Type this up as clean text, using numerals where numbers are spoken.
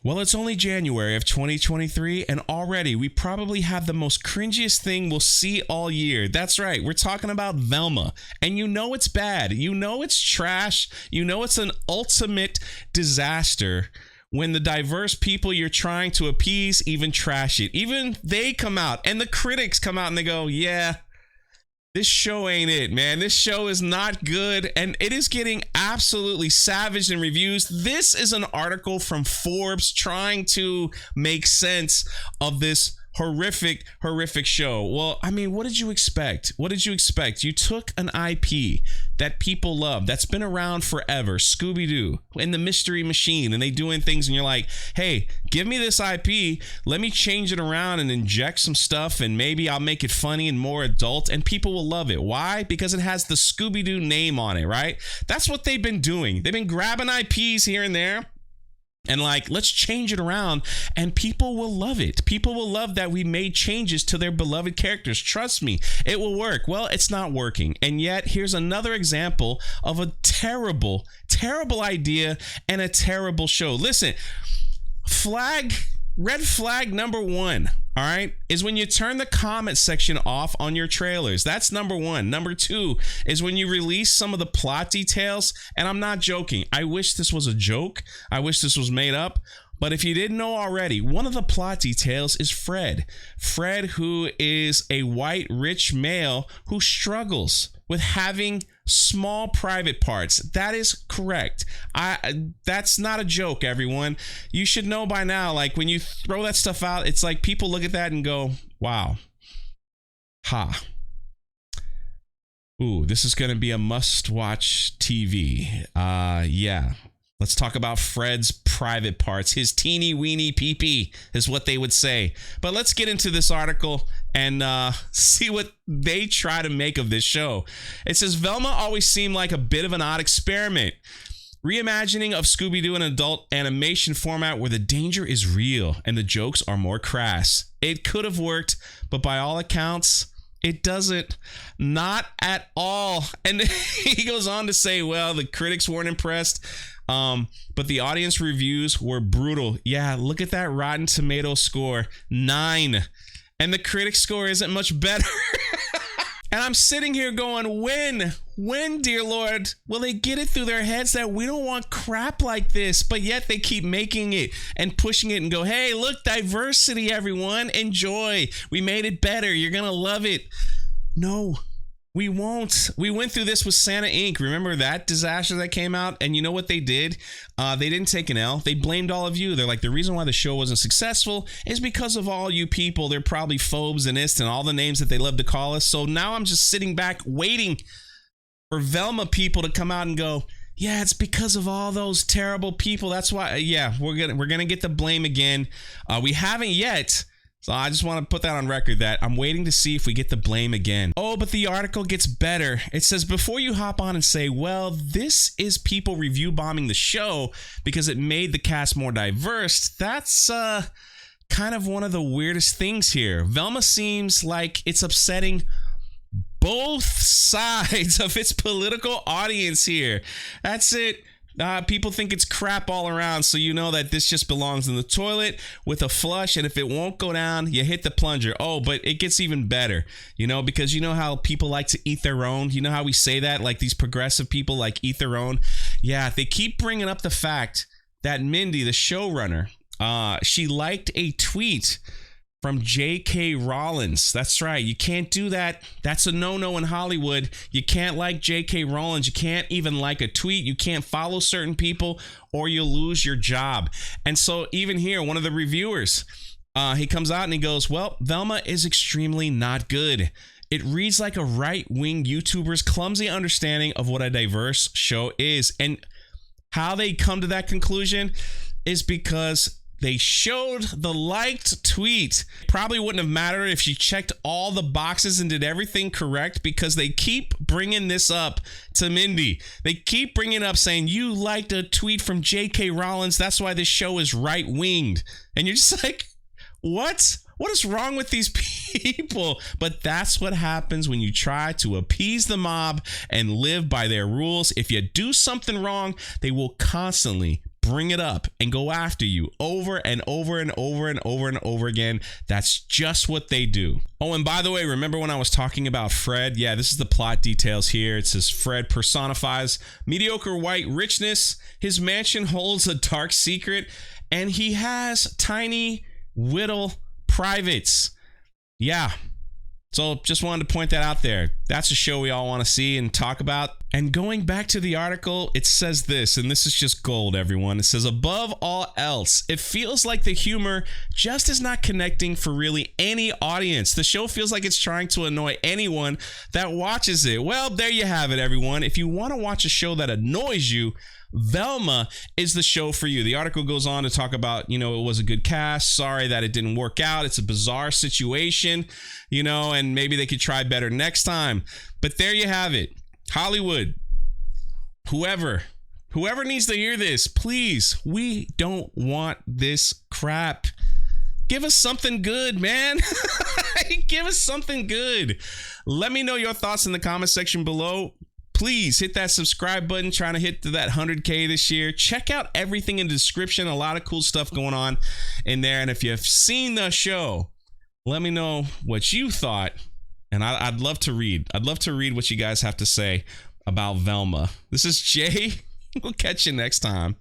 Well, it's only January of 2023, and already we probably have the most cringiest thing we'll see all year. That's right, we're talking about Velma. And you know it's bad. You know it's trash. You know it's an ultimate disaster when the diverse people you're trying to appease even trash it. Even they come out, and the critics come out and they go, yeah, this show ain't it, man. This show is not good, and it is getting absolutely savaged in reviews. This is an article from Forbes trying to make sense of this horrific show. Well, I mean, what did you expect? What did you expect? You took an IP that people love, that's been around forever, Scooby-Doo and the Mystery Machine, and they doing things, and you're like, hey, give me this IP, let me change it around and inject some stuff, and maybe I'll make it funny and more adult, and people will love it. Why? Because it has the Scooby-Doo name on it, right? That's what they've been doing. They've been grabbing IPs here and there, and like, let's change it around, and people will love it. People will love that we made changes to their beloved characters. Trust me, it will work. Well, it's not working. And yet, here's another example of a terrible idea and a terrible show. Listen, red flag number one, all right, is when you turn the comment section off on your trailers. That's number one. Number two is when you release some of the plot details. And I'm not joking. I wish this was a joke. I wish this was made up. But if you didn't know already, one of the plot details is Fred. Fred, who is a white, rich male who struggles with having small private parts. That is correct. That's not a joke, everyone. You should know by now, like, when you throw that stuff out, it's like people look at that and go, wow. Ha. Ooh, this is going to be a must-watch TV. Yeah. Let's talk about Fred's private parts. His teeny weeny pee-pee is what they would say. But let's get into this article and see what they try to make of this show. It says, Velma always seemed like a bit of an odd experiment. Reimagining of Scooby-Doo in an adult animation format where the danger is real and the jokes are more crass. It could have worked, but by all accounts, it doesn't. Not at all. And he goes on to say, well, the critics weren't impressed. But the audience reviews were brutal. Yeah, look at that Rotten Tomato score, 9. And the critic score isn't much better. And I'm sitting here going, when, dear Lord, will they get it through their heads that we don't want crap like this? But yet they keep making it and pushing it and go, hey, look, diversity, everyone. Enjoy. We made it better. You're going to love it. No. We won't. We went through this with Santa Inc. Remember that disaster that came out? And you know what they did? They didn't take an L. They blamed all of you. They're like, the reason why the show wasn't successful is because of all you people. They're probably phobes and ists and all the names that they love to call us. So now I'm just sitting back waiting for Velma people to come out and go, yeah, it's because of all those terrible people. That's why. Yeah, we're gonna get the blame again. We haven't yet. So I just want to put that on record that I'm waiting to see if we get the blame again. Oh, but the article gets better. It says, before you hop on and say, well, this is people review bombing the show because it made the cast more diverse, that's kind of one of the weirdest things here. Velma seems like it's upsetting both sides of its political audience here. That's it. People think it's crap all around, so you know that this just belongs in the toilet with a flush, and if it won't go down, you hit the plunger. Oh, but it gets even better, you know, because you know how people like to eat their own. You know how we say that, like these progressive people like eat their own. Yeah, they keep bringing up the fact that Mindy, the showrunner, she liked a tweet from J.K. Rowling. That's right. You can't do that. That's a no-no in Hollywood. You can't like J.K. Rowling. You can't even like a tweet. You can't follow certain people or you'll lose your job. And so even here, one of the reviewers, he comes out and he goes, well, Velma is extremely not good. It reads like a right-wing YouTuber's clumsy understanding of what a diverse show is. And how they come to that conclusion is because they showed the liked tweet. Probably wouldn't have mattered if she checked all the boxes and did everything correct, because they keep bringing this up to Mindy. They keep bringing up saying, you liked a tweet from J.K. Rowling. That's why this show is right-winged. And you're just like, what? What is wrong with these people? But that's what happens when you try to appease the mob and live by their rules. If you do something wrong, they will constantly bring it up and go after you over and over and over and over and over again. That's just what they do. Oh, and by the way, remember when I was talking about Fred? Yeah, this is the plot details here. It says Fred personifies mediocre white richness. His mansion holds a dark secret, and he has tiny whittle privates. Yeah. So just wanted to point that out there. That's a show we all want to see and talk about. And going back to the article, it says this, and this is just gold, everyone. It says, above all else, it feels like the humor just is not connecting for really any audience. The show feels like it's trying to annoy anyone that watches it. Well, there you have it, everyone. If you want to watch a show that annoys you, Velma is the show for you. The article goes on to talk about, it was a good cast. Sorry that it didn't work out. It's a bizarre situation, and maybe they could try better next time. But there you have it. Hollywood, whoever needs to hear this, please, we don't want this crap. Give us something good, man. Give us something good. Let me know your thoughts in the comment section below. Please hit that subscribe button, trying to hit to that 100K this year. Check out everything in the description. A lot of cool stuff going on in there. And if you've seen the show, let me know what you thought. And I'd love to read. I'd love to read what you guys have to say about Velma. This is Jay. We'll catch you next time.